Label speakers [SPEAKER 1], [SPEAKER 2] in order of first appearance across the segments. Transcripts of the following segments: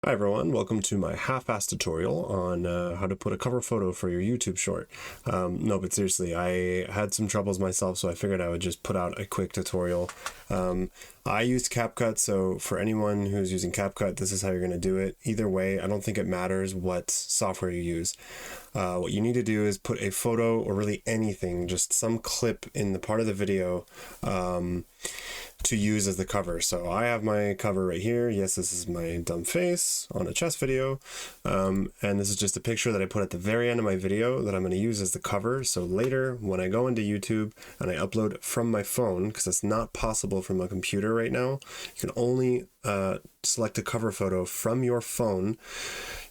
[SPEAKER 1] Hi everyone, welcome to my half-assed tutorial on how to put a cover photo for your YouTube short. No, but seriously, I had some troubles myself, so I figured I would just put out a quick tutorial. I used CapCut, so for anyone who's using CapCut, this is how you're going to do it. Either way, I don't think it matters what software you use. What you need to do is put a photo, or really anything, just some clip in the part of the video to use as the cover. So I have my cover right here. Yes, this is my dumb face on a chess video. And this is just a picture that I put at the very end of my video that I'm going to use as the cover. So later when I go into YouTube and I upload from my phone, because it's not possible from a computer right now, you can only select a cover photo from your phone.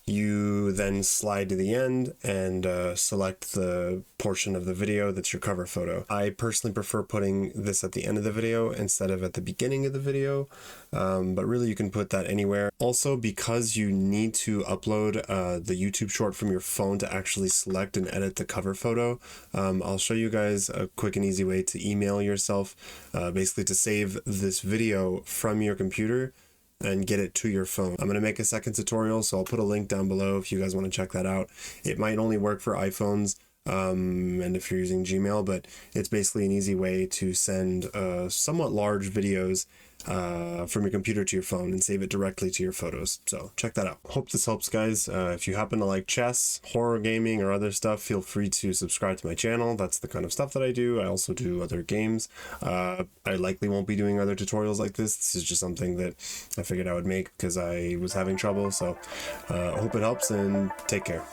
[SPEAKER 1] You then slide to the end and select the portion of the video that's your cover photo. I personally prefer putting this at the end of the video instead of at the beginning of the video, but really you can put that anywhere. Also, because you need to upload the YouTube short from your phone to actually select and edit the cover photo, I'll show you guys a quick and easy way to email yourself, basically to save this video from your computer and get it to your phone. I'm going to make a second tutorial, so I'll put a link down below if you guys want to check that out. It might only work for iPhones and if you're using Gmail, but it's basically an easy way to send somewhat large videos from your computer to your phone and save it directly to your photos. So check that out. Hope this helps, guys. If you happen to like chess, horror gaming, or other stuff, feel free to subscribe to my channel. That's the kind of stuff that I do. I also do other games. I likely won't be doing other tutorials like this. This is just something that I figured I would make because I was having trouble. So I hope it helps, and take care.